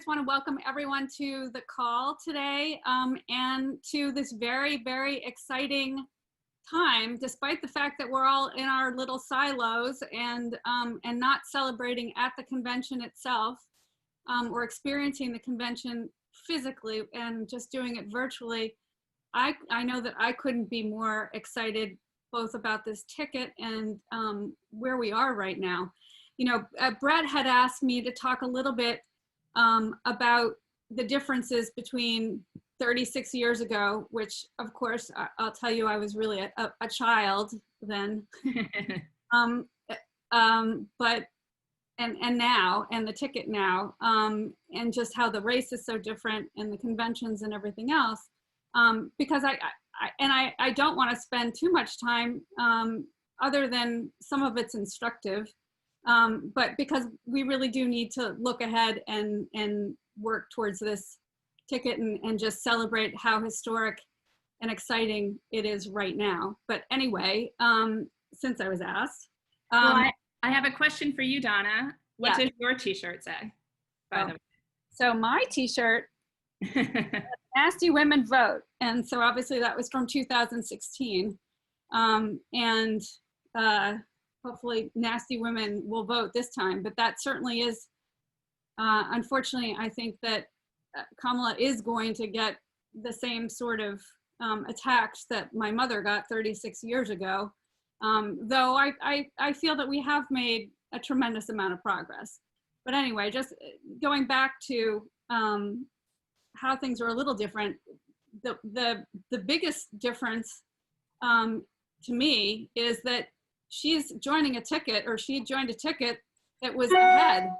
want to welcome everyone to the call today and to this very, very exciting time, despite the fact that we're all in our little silos and not celebrating at the convention itself. We're experiencing the convention physically and just doing it virtually. I know that I couldn't be more excited both about this ticket and where we are right now. You know, Brett had asked me to talk a little bit about the differences between 36 years ago, which of course, I'll tell you, I was really a child then. But now, and the ticket now, and just how the race is so different and the conventions and everything else. Because I don't want to spend too much time other than some of it's instructive, but because we really do need to look ahead and work towards this ticket and just celebrate how historic and exciting it is right now. But anyway, since I was asked. Well, I have a question for you, Donna. What does your t-shirt say, by the way? So my t-shirt, Nasty Women Vote. And so obviously that was from 2016. Hopefully nasty women will vote this time, but that certainly is, unfortunately, I think that Kamala is going to get the same sort of attacks that my mother got 36 years ago. Though I feel that we have made a tremendous amount of progress. But anyway, just going back to how things are a little different, the biggest difference to me is that she's joining a ticket, or she joined a ticket that was ahead.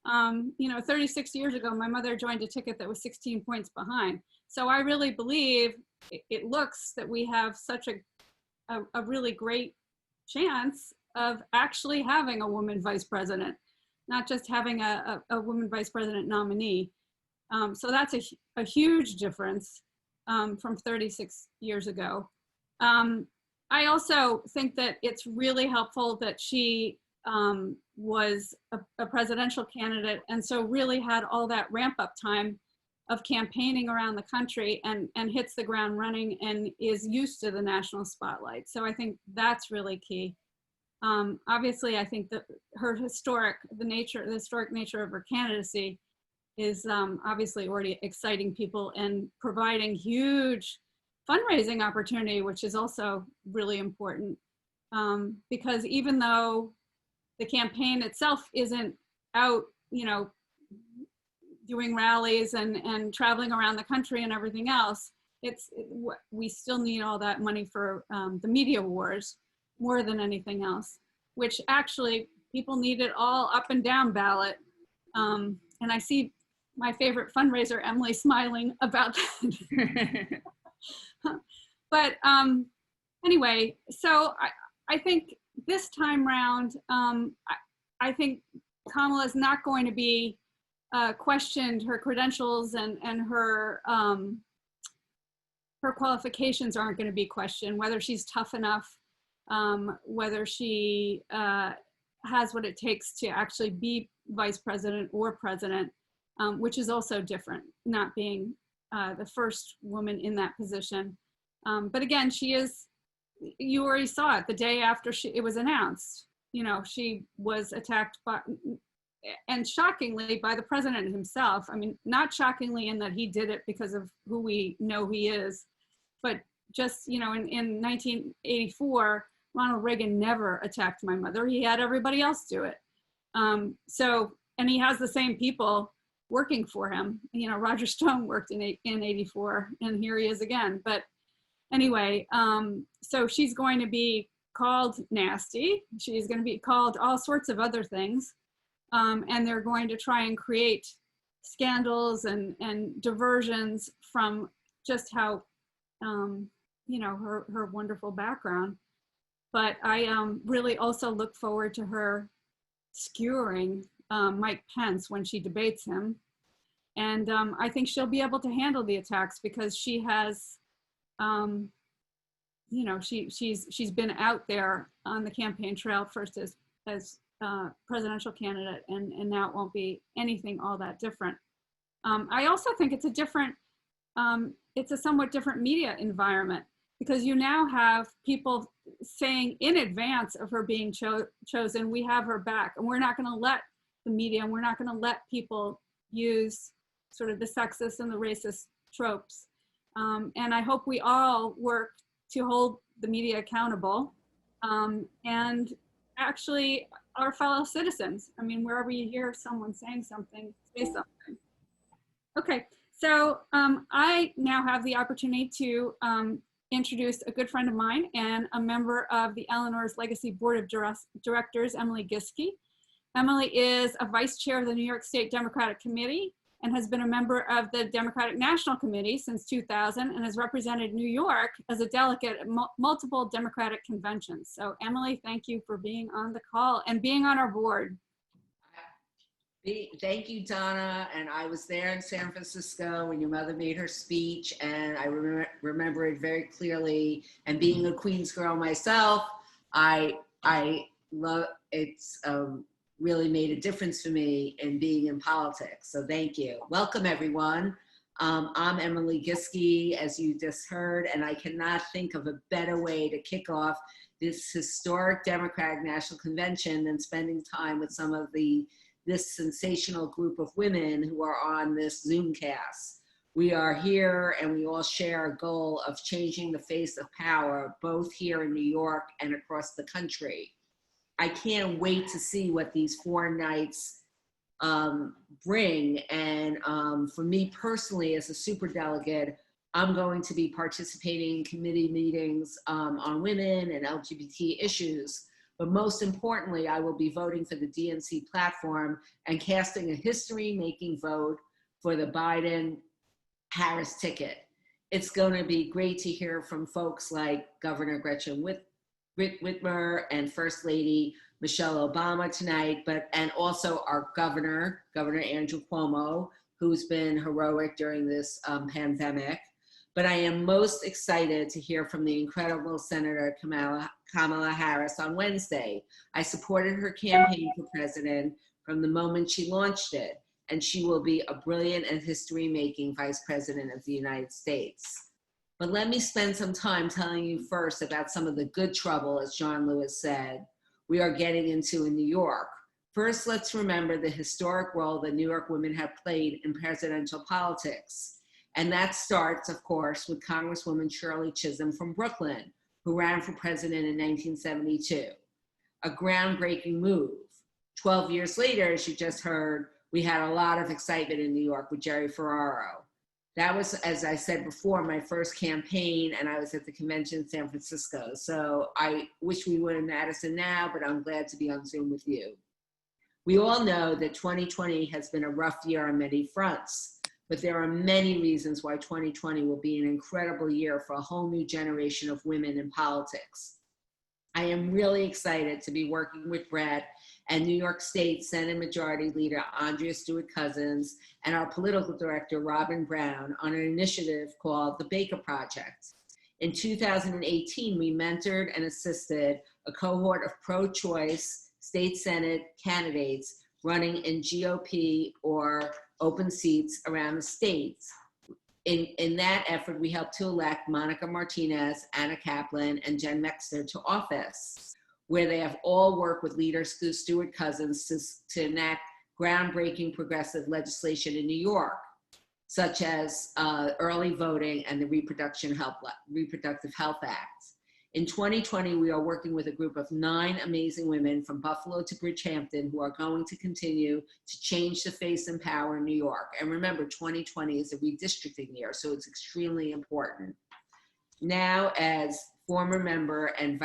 You know, 36 years ago, my mother joined a ticket that was 16 points behind. So I really believe it looks that we have such a really great chance of actually having a woman vice president, not just having a woman vice president nominee. So that's a huge difference from 36 years ago. I also think that it's really helpful that she was a presidential candidate, and so really had all that ramp up time of campaigning around the country and hits the ground running and is used to the national spotlight. So I think that's really key. Obviously, I think that her historic nature of her candidacy is obviously already exciting people and providing huge fundraising opportunity, which is also really important. Because even though the campaign itself isn't out, you know, doing rallies and traveling around the country and everything else, we still need all that money for the media wars more than anything else, which actually people need it all up and down ballot. And I see my favorite fundraiser, Emily, smiling about that. But anyway, so I think this time round, I think Kamala is not going to be questioned. Her credentials and her qualifications aren't going to be questioned, whether she's tough enough, whether she has what it takes to actually be vice president or president, which is also different, not being the first woman in that position. But again, she is, you already saw it the day after it was announced. You know, she was attacked by, and shockingly, by the president himself. I mean, not shockingly in that he did it because of who we know he is, but just, you know, in 1984, Ronald Reagan never attacked my mother. He had everybody else do it. And he has the same people working for him. You know, Roger Stone worked in 84, and here he is again. But anyway, so she's going to be called nasty. She's going to be called all sorts of other things. And they're going to try and create scandals and diversions from just how, you know, her wonderful background. But I really also look forward to her skewering Mike Pence when she debates him. And I think she'll be able to handle the attacks because she has, you know, she's been out there on the campaign trail first as presidential candidate, and now it won't be anything all that different. I also think it's a somewhat different media environment, because you now have people saying in advance of her being chosen, we have her back, and we're not going to let the media, and we're not going to let people use sort of the sexist and the racist tropes. And I hope we all work to hold the media accountable, and actually our fellow citizens. I mean, wherever you hear someone saying something, say something. Okay, so I now have the opportunity to introduce a good friend of mine and a member of the Eleanor's Legacy Board of Directors, Emily Giske. Emily is a vice chair of the New York State Democratic Committee and has been a member of the Democratic National Committee since 2000, and has represented New York as a delegate at multiple Democratic conventions. So Emily, thank you for being on the call and being on our board. Thank you, Donna. And I was there in San Francisco when your mother made her speech, and I remember it very clearly. And being a Queens girl myself, I love it's really made a difference for me in being in politics. So thank you. Welcome, everyone. I'm Emily Giske, as you just heard, and I cannot think of a better way to kick off this historic Democratic National Convention than spending time with some of this sensational group of women who are on this Zoomcast. We are here and we all share a goal of changing the face of power, both here in New York and across the country. I can't wait to see what these 4 nights bring. And for me personally, as a superdelegate, I'm going to be participating in committee meetings on women and LGBT issues. But most importantly, I will be voting for the DNC platform and casting a history-making vote for the Biden-Harris ticket. It's going to be great to hear from folks like Governor Gretchen Whitmer and First Lady Michelle Obama tonight, and also our Governor Andrew Cuomo, who's been heroic during this pandemic. But I am most excited to hear from the incredible Senator Kamala Harris on Wednesday. I supported her campaign for president from the moment she launched it, and she will be a brilliant and history-making vice president of the United States. But let me spend some time telling you first about some of the good trouble, as John Lewis said, we are getting into in New York. First, let's remember the historic role that New York women have played in presidential politics. And that starts, of course, with Congresswoman Shirley Chisholm from Brooklyn, who ran for president in 1972. A groundbreaking move. 12 years later, as you just heard, we had a lot of excitement in New York with Gerry Ferraro. That was, as I said before, my first campaign, and I was at the convention in San Francisco. So I wish we were in Madison now, but I'm glad to be on Zoom with you. We all know that 2020 has been a rough year on many fronts, but there are many reasons why 2020 will be an incredible year for a whole new generation of women in politics. I am really excited to be working with Brett and New York State Senate Majority Leader Andrea Stewart-Cousins and our political director, Robin Brown, on an initiative called the Baker Project. In 2018, we mentored and assisted a cohort of pro-choice state Senate candidates running in GOP or open seats around the states. In that effort, we helped to elect Monica Martinez, Anna Kaplan, and Jen Mexner to office, where they have all worked with leader Stewart-Cousins to enact groundbreaking progressive legislation in New York, such as early voting and the Reproductive Health Act. In 2020, we are working with a group of 9 amazing women from Buffalo to Bridgehampton who are going to continue to change the face and power in New York. And remember, 2020 is a redistricting year, so it's extremely important. Now, as former member and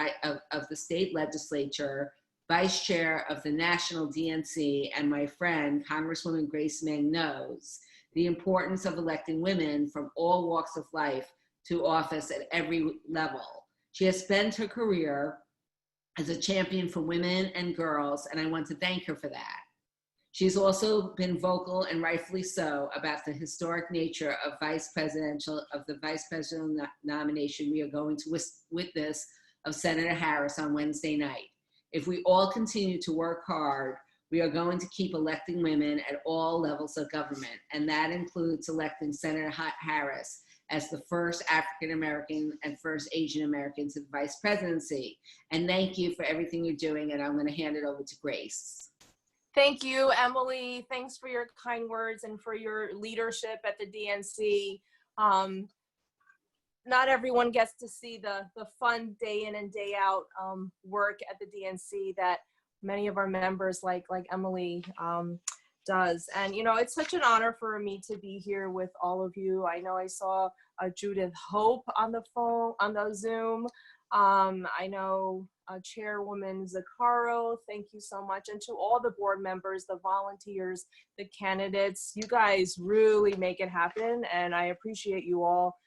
of the state legislature, vice chair of the national DNC, and my friend, Congresswoman Grace Meng, knows the importance of electing women from all walks of life to office at every level. She has spent her career as a champion for women and girls, and I want to thank her for that. She's also been vocal, and rightfully so, about the historic nature of the vice presidential nomination we are going to witness of Senator Harris on Wednesday night. If we all continue to work hard, we are going to keep electing women at all levels of government, and that includes electing Senator Harris as the first African-American and first Asian American to the vice presidency. And thank you for everything you're doing, and I'm going to hand it over to Grace. Thank you, Emily. Thanks for your kind words and for your leadership at the DNC. Not everyone gets to see the fun day in and day out work at the DNC that many of our members like Emily does. And, you know, it's such an honor for me to be here with all of you. I know I saw Judith Hope on the phone, on the Zoom. I know Chairwoman Zaccaro, thank you so much. And to all the board members, the volunteers, the candidates, you guys really make it happen. And I appreciate you all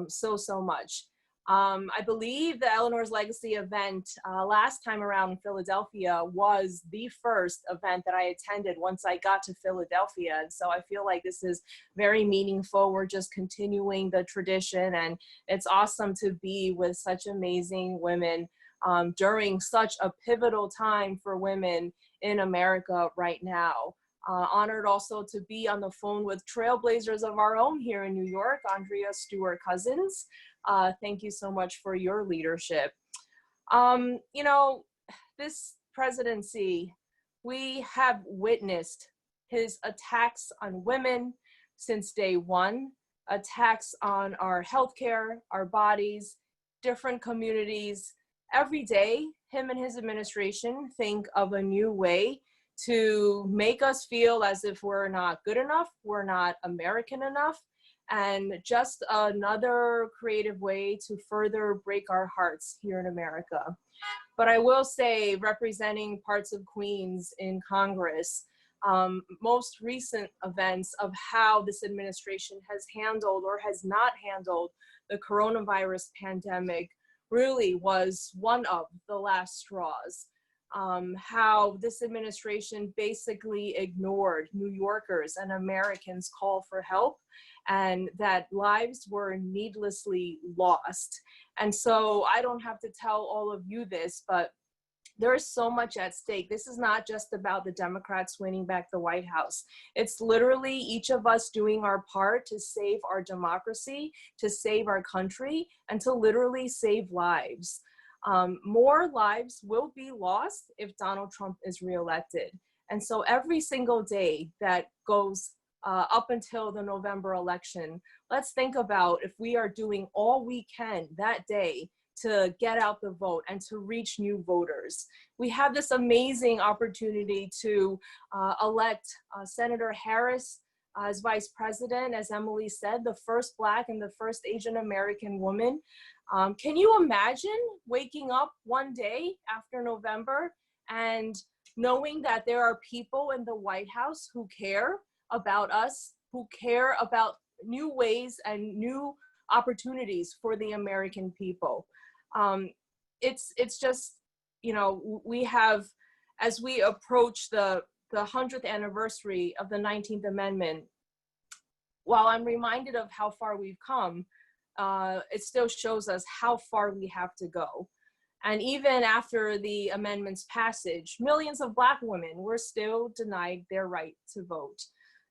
so much. I believe the Eleanor's Legacy event last time around in Philadelphia was the first event that I attended once I got to Philadelphia. And so I feel like this is very meaningful. We're just continuing the tradition, and it's awesome to be with such amazing women during such a pivotal time for women in America right now. Honored also to be on the phone with trailblazers of our own here in New York, Andrea Stewart-Cousins. Thank you so much for your leadership. You know, this presidency, we have witnessed his attacks on women since day one, attacks on our healthcare, our bodies, different communities. Every day, him and his administration think of a new way to make us feel as if we're not good enough, we're not American enough, and just another creative way to further break our hearts here in America. But I will say, representing parts of Queens in Congress, most recent events of how this administration has handled or has not handled the coronavirus pandemic really was one of the last straws. How this administration basically ignored New Yorkers and Americans' call for help, and that lives were needlessly lost. And so I don't have to tell all of you this, but there is so much at stake. This is not just about the Democrats winning back the White House. It's literally each of us doing our part to save our democracy, to save our country, and to literally save lives. More lives will be lost if Donald Trump is reelected. And so every single day that goes up until the November election, let's think about if we are doing all we can that day to get out the vote and to reach new voters. We have this amazing opportunity to elect Senator Harris as vice president, as Emily said, the first Black and the first Asian American woman. Can you imagine waking up one day after November and knowing that there are people in the White House who care about us, who care about new ways and new opportunities for the American people? It's just, you know, we have, as we approach the 100th anniversary of the 19th Amendment, while I'm reminded of how far we've come, it still shows us how far we have to go. And even after the amendment's passage, millions of Black women were still denied their right to vote.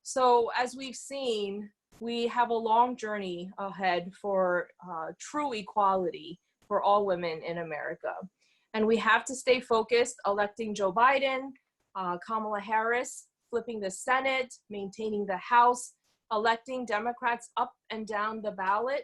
So as we've seen, we have a long journey ahead for true equality for all women in America. And we have to stay focused, electing Joe Biden, Kamala Harris, flipping the Senate, maintaining the House, electing Democrats up and down the ballot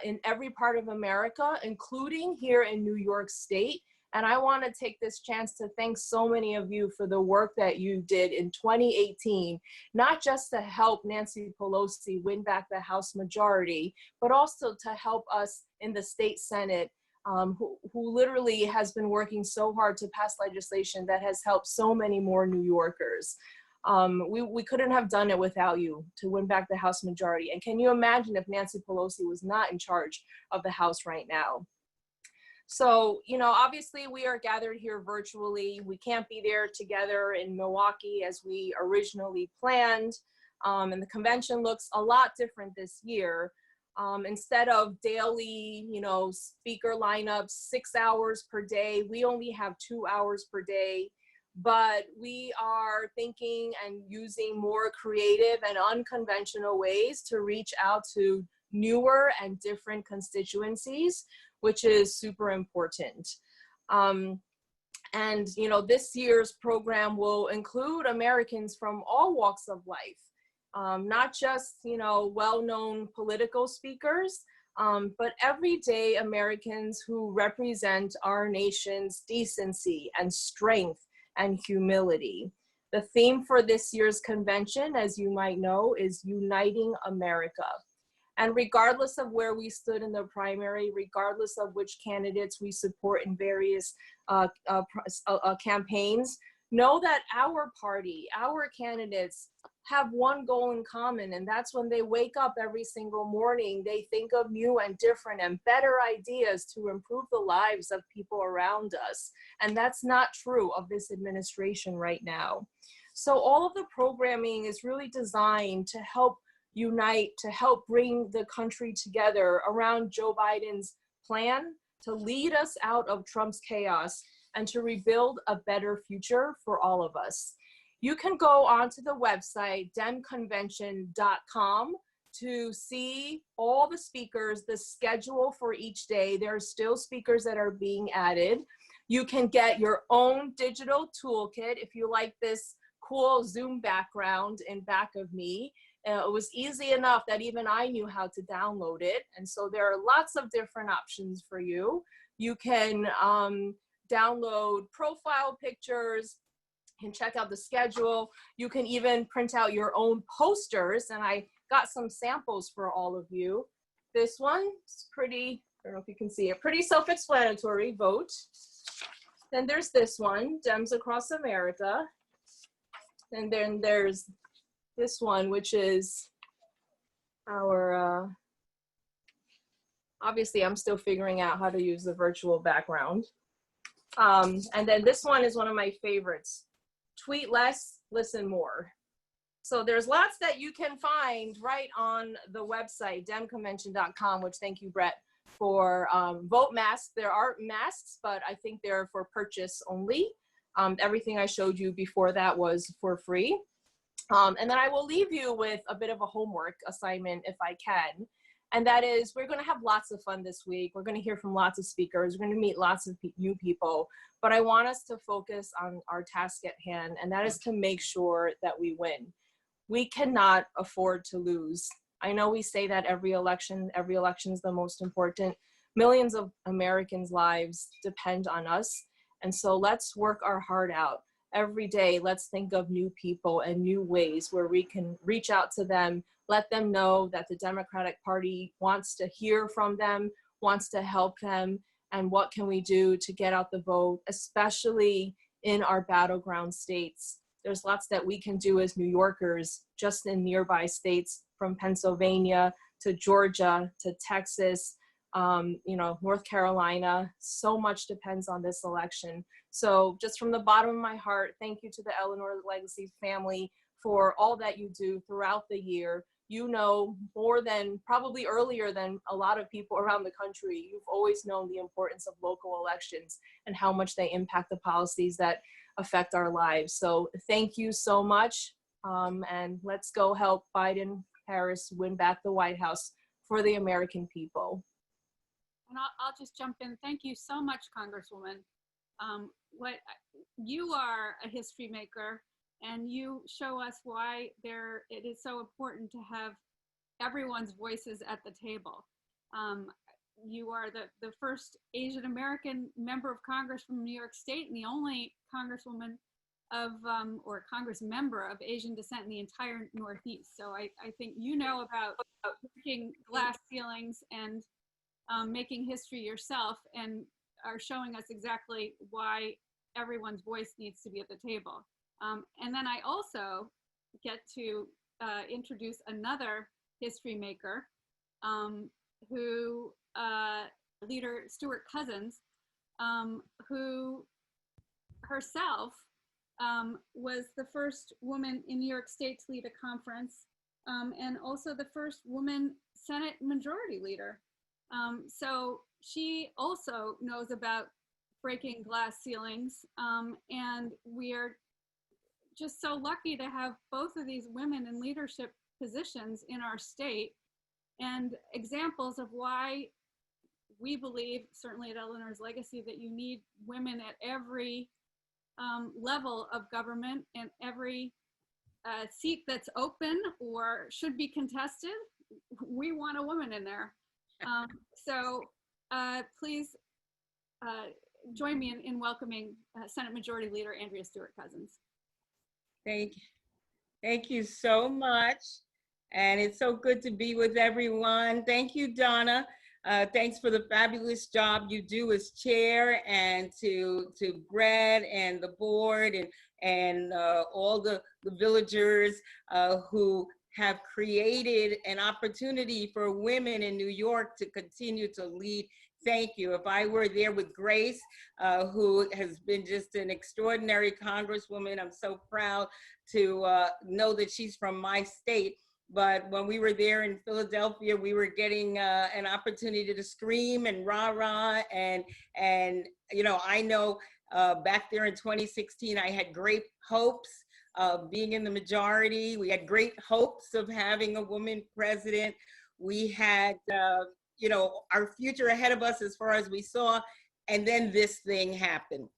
in every part of America, including here in New York State. And I want to take this chance to thank so many of you for the work that you did in 2018, not just to help Nancy Pelosi win back the House majority, but also to help us in the state Senate, who literally has been working so hard to pass legislation that has helped so many more New Yorkers. We couldn't have done it without you to win back the House majority. And can you imagine if Nancy Pelosi was not in charge of the House right now? So, you know, obviously we are gathered here virtually. We can't be there together in Milwaukee as we originally planned. And the convention looks a lot different this year. Instead of daily, speaker lineups, 6 hours per day, we only have 2 hours per day. But we are thinking and using more creative and unconventional ways to reach out to newer and different constituencies, which is super important. And this year's program will include Americans from all walks of life, not just well-known political speakers, but everyday Americans who represent our nation's decency and strength and humility. The theme for this year's convention, as you might know, is Uniting America. And regardless of where we stood in the primary, regardless of which candidates we support in various campaigns, know that our party, our candidates have one goal in common, and that's when they wake up every single morning, they think of new and different and better ideas to improve the lives of people around us. And that's not true of this administration right now. So all of the programming is really designed to help unite, to help bring the country together around Joe Biden's plan to lead us out of Trump's chaos and to rebuild a better future for all of us. You can go onto the website, demconvention.com, to see all the speakers, the schedule for each day. There are still speakers that are being added. You can get your own digital toolkit if you like this cool Zoom background in back of me. It was easy enough that even I knew how to download it. And so there are lots of different options for you. You can download profile pictures, you can check out the schedule. You can even print out your own posters. And I got some samples for all of you. This one is pretty, I don't know if you can see it, pretty self-explanatory, vote. Then there's this one, Dems Across America. And then there's this one, which is our, obviously I'm still figuring out how to use the virtual background. And then this one is one of my favorites. Tweet less, listen more. So there's lots that you can find right on the website, demconvention.com, which thank you, Brett, for vote masks. There are masks, but I think they're for purchase only. Everything I showed you before that was for free. And then I will leave you with a bit of a homework assignment if I can. And that is, we're going to have lots of fun this week. We're going to hear from lots of speakers. We're going to meet lots of new people. But I want us to focus on our task at hand, and that is to make sure that we win. We cannot afford to lose. I know we say that every election is the most important. Millions of Americans' lives depend on us. And so let's work our heart out. Every day, let's think of new people and new ways where we can reach out to them, let them know that the Democratic Party wants to hear from them, wants to help them, and what can we do to get out the vote, especially in our battleground states. There's lots that we can do as New Yorkers, just in nearby states, from Pennsylvania to Georgia to Texas, North Carolina. So much depends on this election. So just from the bottom of my heart, thank you to the Eleanor Legacy family for all that you do throughout the year. You know more than, probably earlier than a lot of people around the country, you've always known the importance of local elections and how much they impact the policies that affect our lives. So thank you so much. And let's go help Biden, Harris win back the White House for the American people. And I'll just jump in. Thank you so much, Congresswoman. You are a history maker, and you show us why it is so important to have everyone's voices at the table. You are the first Asian American member of Congress from New York State, and the only Congresswoman or Congress member of Asian descent in the entire Northeast. So I think you know about breaking glass ceilings and making history yourself, and are showing us exactly why everyone's voice needs to be at the table. And then I also get to introduce another history maker, who leader Stuart Cousins, who herself was the first woman in New York State to lead a conference and also the first woman Senate Majority Leader. So she also knows about breaking glass ceilings, and we are just so lucky to have both of these women in leadership positions in our state, and examples of why we believe, certainly at Eleanor's Legacy, that you need women at every level of government and every seat that's open or should be contested. We want a woman in there. So please join me in welcoming Senate Majority Leader Andrea Stewart-Cousins. Thank you so much. And it's so good to be with everyone. Thank you, Donna. Thanks for the fabulous job you do as chair, and to Brett and the board and all the villagers who have created an opportunity for women in New York to continue to lead. Thank you. If I were there with Grace, who has been just an extraordinary Congresswoman, I'm so proud to know that she's from my state. But when we were there in Philadelphia, we were getting an opportunity to scream and rah-rah. And you know, I know back there in 2016, I had great hopes of being in the majority. We had great hopes of having a woman president. We had, you know, our future ahead of us as far as we saw. And then this thing happened.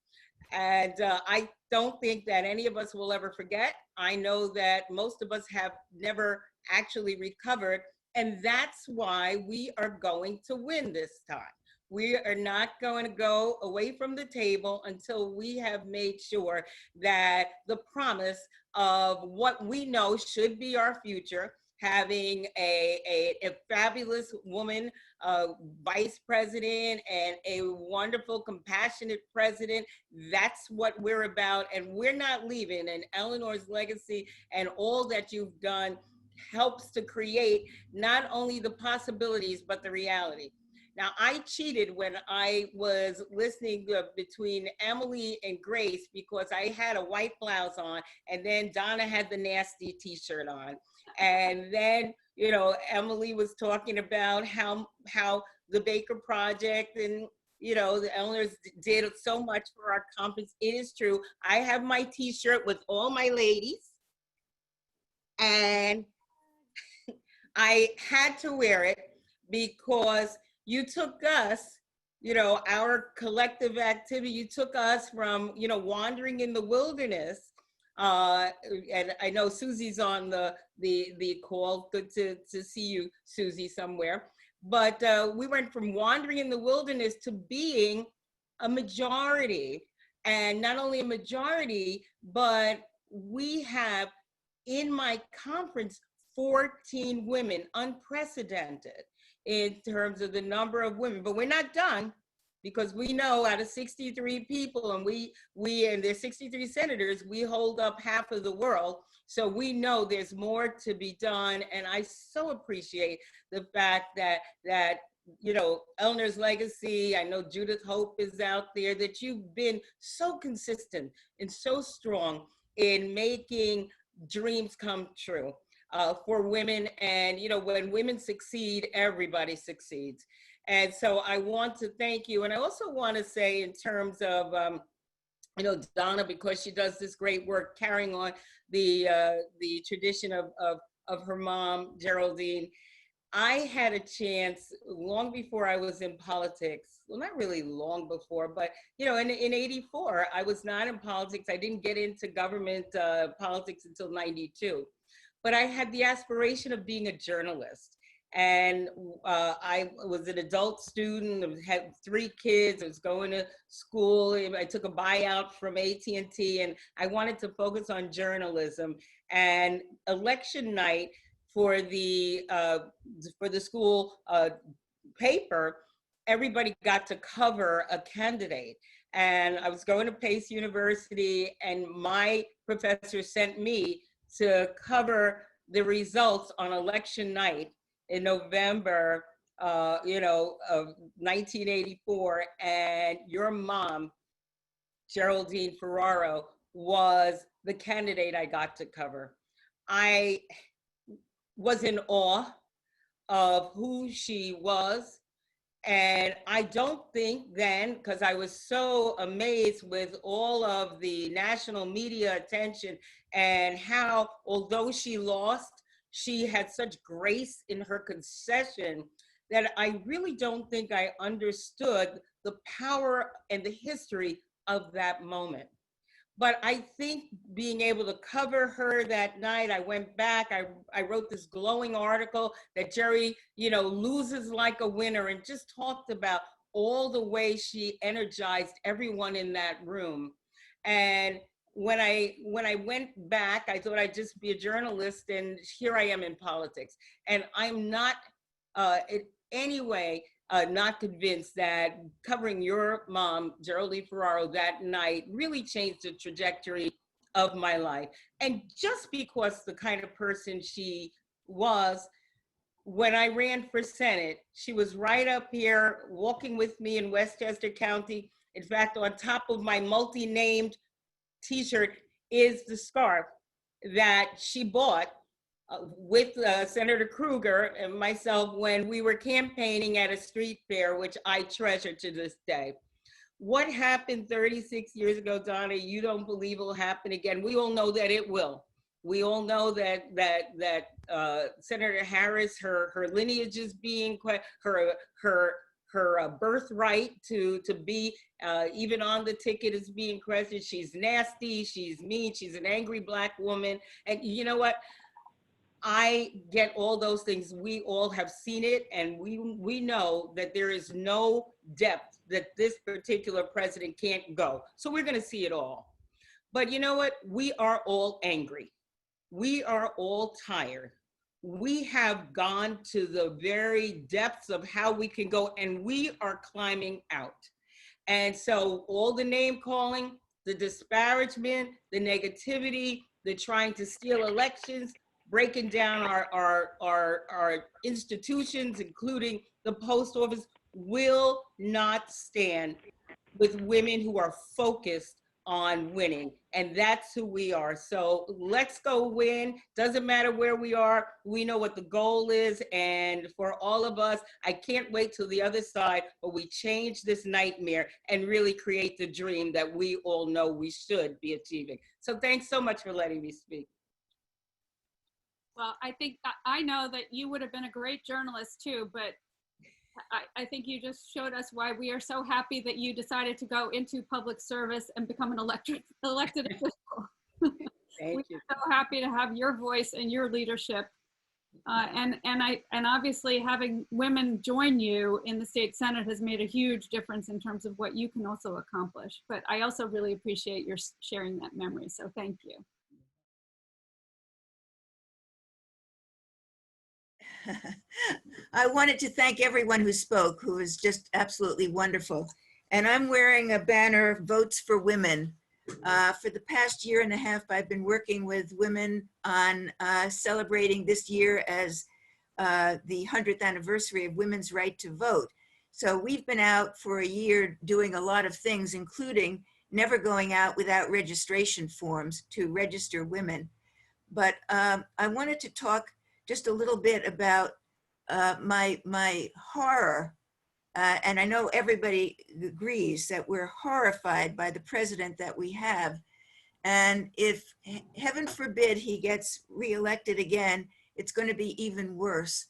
And I don't think that any of us will ever forget. I know that most of us have never actually recovered. And that's why we are going to win this time. We are not going to go away from the table until we have made sure that the promise of what we know should be our future, having a fabulous woman vice president and a wonderful, compassionate president. That's what we're about, and we're not leaving. And Eleanor's Legacy and all that you've done helps to create not only the possibilities, but the reality. Now, I cheated when I was listening between Emily and Grace, because I had a white blouse on, and then Donna had the nasty t-shirt on. And then, you know, Emily was talking about how the Baker Project and, you know, the Eleanors did so much for our conference. It is true. I have my t-shirt with all my ladies, and I had to wear it because you took us, you know, our collective activity, you took us from, you know, wandering in the wilderness. And I know Susie's on the call. Good to see you, Susie, somewhere. But we went from wandering in the wilderness to being a majority. And not only a majority, but we have in my conference 14 women, unprecedented in terms of the number of women. But we're not done, because we know out of 63 people, and we and there's 63 senators, we hold up half of the world. So we know there's more to be done. And I so appreciate the fact that you know, Eleanor's Legacy, I know Judith Hope is out there, that you've been so consistent and so strong in making dreams come true for women. And, you know, when women succeed, everybody succeeds. And so I want to thank you. And I also want to say, in terms of, you know, Donna, because she does this great work carrying on the tradition of her mom, Geraldine. I had a chance long before I was in politics. Well, not really long before, but, you know, in 84, I was not in politics. I didn't get into government politics until 92. But I had the aspiration of being a journalist. And I was an adult student, had 3 kids, I was going to school. I took a buyout from AT&T, and I wanted to focus on journalism. And election night for the school paper, everybody got to cover a candidate. And I was going to Pace University, and my professor sent me to cover the results on election night in November, you know, of 1984. And your mom, Geraldine Ferraro, was the candidate I got to cover. was in awe of who she was. And I don't think then, because I was so amazed with all of the national media attention and how, although she lost, she had such grace in her concession that I really don't think I understood the power and the history of that moment. But I think being able to cover her that night, I went back, I wrote this glowing article that Jerry, loses like a winner, and just talked about all the ways she energized everyone in that room. And when I went back, I thought I'd just be a journalist, and here I am in politics. And I'm not in any way not convinced that covering your mom, Geraldine Ferraro, that night really changed the trajectory of my life. And just because the kind of person she was, when I ran for Senate, she was right up here walking with me in Westchester County. In fact, on top of my multi-named t-shirt is the scarf that she bought with Senator Kruger and myself when we were campaigning at a street fair, which I treasure to this day. What happened 36 years ago, Donna, you don't believe will happen again. We all know that it will. We all know that Senator Harris, her lineage is being, her birthright to be even on the ticket is being questioned. She's nasty, she's mean, she's an angry Black woman. And you know what? I get all those things. We all have seen it, and we know that there is no depth that this particular president can't go. So we're going to see it all. But you know what? We are all angry. We are all tired. We have gone to the very depths of how we can go, and we are climbing out. And so all the name calling, the disparagement, the negativity, the trying to steal elections, breaking down our institutions, including the post office, will not stand with women who are focused on winning. And that's who we are. So let's go win. Doesn't matter where we are. We know what the goal is. And for all of us, I can't wait till the other side where we change this nightmare and really create the dream that we all know we should be achieving. So thanks so much for letting me speak. Well, I know that you would have been a great journalist too, but I think you just showed us why we are so happy that you decided to go into public service and become an elected official. Thank you. We're so happy to have your voice and your leadership. And obviously having women join you in the state Senate has made a huge difference in terms of what you can also accomplish. But I also really appreciate your sharing that memory. So thank you. I wanted to thank everyone who spoke, who was just absolutely wonderful. And I'm wearing a banner, Votes for Women. For the past year and a half, I've been working with women on celebrating this year as the 100th anniversary of women's right to vote. So we've been out for a year doing a lot of things, including never going out without registration forms to register women. But I wanted to talk just a little bit about my horror, and I know everybody agrees that we're horrified by the president that we have. And if, heaven forbid, he gets reelected again, it's going to be even worse.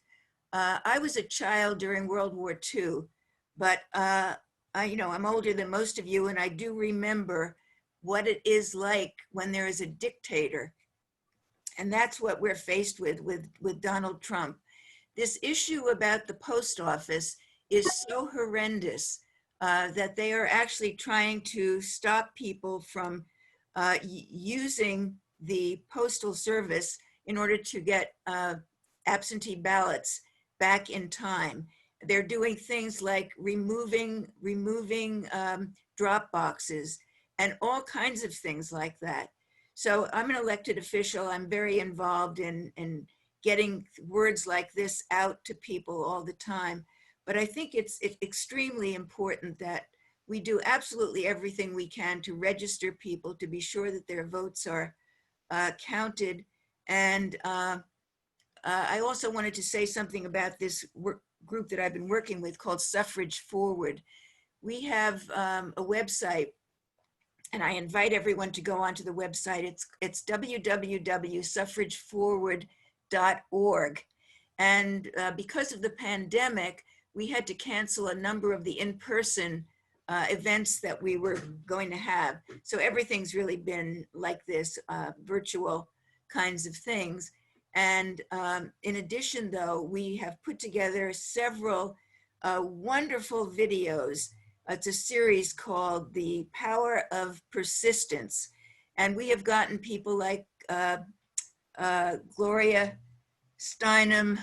I was a child during World War II, but I'm older than most of you, and I do remember what it is like when there is a dictator. And that's what we're faced with Donald Trump. This issue about the post office is so horrendous that they are actually trying to stop people from using the postal service in order to get absentee ballots back in time. They're doing things like removing drop boxes and all kinds of things like that. So I'm an elected official. I'm very involved in getting words like this out to people all the time. But I think it's extremely important that we do absolutely everything we can to register people, to be sure that their votes are counted. And I also wanted to say something about this group that I've been working with called Suffrage Forward. We have a website, and I invite everyone to go onto the website. It's www.suffrageforward.org. And because of the pandemic, we had to cancel a number of the in-person events that we were going to have. So everything's really been like this, virtual kinds of things. And in addition, though, we have put together several wonderful videos. It's a series called The Power of Persistence. And we have gotten people like Gloria Steinem,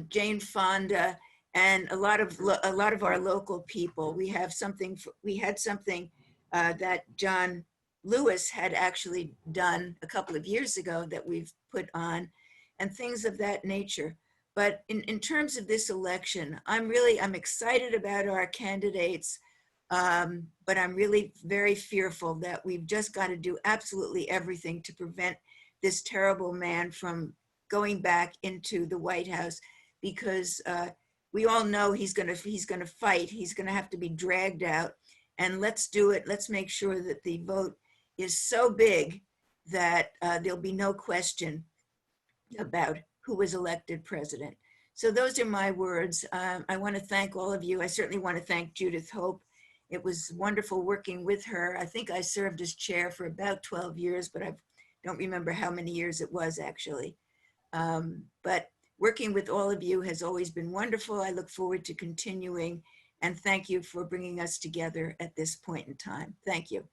Jane Fonda, and a lot of our local people. We had something that John Lewis had actually done a couple of years ago that we've put on, and things of that nature. But in terms of this election, I'm excited about our candidates, but I'm really very fearful that we've just got to do absolutely everything to prevent this terrible man from going back into the White House, because we all know he's gonna fight. He's gonna have to be dragged out, and let's do it. Let's make sure that the vote is so big that there'll be no question about who was elected president. So those are my words. I want to thank all of you. I certainly want to thank Judith Hope. It was wonderful working with her. I think I served as chair for about 12 years, but I don't remember how many years it was actually. But working with all of you has always been wonderful. I look forward to continuing, and thank you for bringing us together at this point in time. Thank you.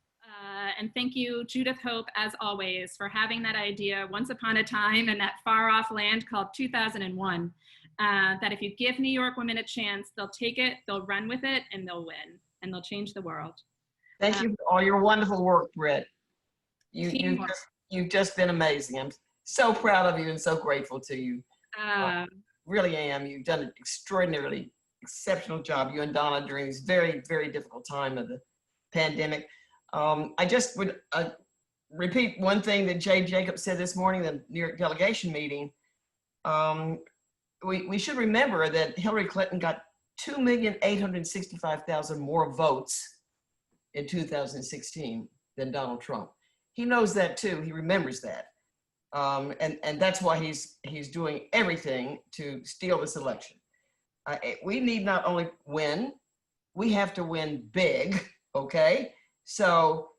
And thank you, Judith Hope, as always, for having that idea once upon a time in that far off land called 2001, that if you give New York women a chance, they'll take it, they'll run with it, and they'll win, and they'll change the world. Thank you for all your wonderful work, Britt. You've just been amazing. I'm so proud of you and so grateful to you. Really am. You've done an extraordinarily exceptional job, you and Donna, during this very, very difficult time of the pandemic. I just would repeat one thing that Jay Jacobs said this morning, the New York delegation meeting. We should remember that Hillary Clinton got 2,865,000 more votes in 2016 than Donald Trump. He knows that too. He remembers that. And that's why he's doing everything to steal this election. We need not only win, we have to win big, okay? So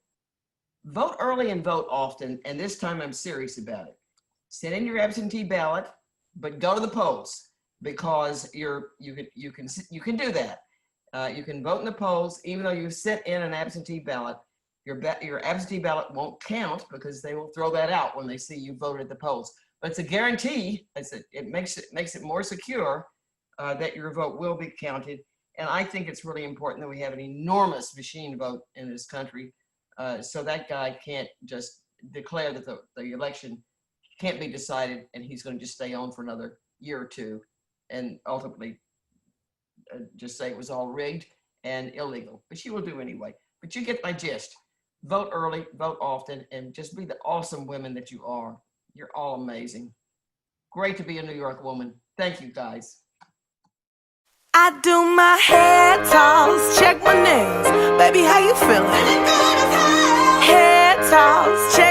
vote early and vote often, and this time I'm serious about it. Send in your absentee ballot, but go to the polls, because you can do that. You can vote in the polls, even though you sent in an absentee ballot. Your absentee ballot won't count because they will throw that out when they see you voted at the polls. But it's a guarantee. It makes it more secure that your vote will be counted. And I think it's really important that we have an enormous machine vote in this country, so that guy can't just declare that the election can't be decided and he's going to just stay on for another year or two and ultimately just say it was all rigged and illegal, but she will do anyway. But you get my gist. Vote early, vote often, and just be the awesome women that you are. You're all amazing. Great to be a New York woman. Thank you, guys. I do my hair toss, check my nails. Baby, how you feeling? Hair toss, check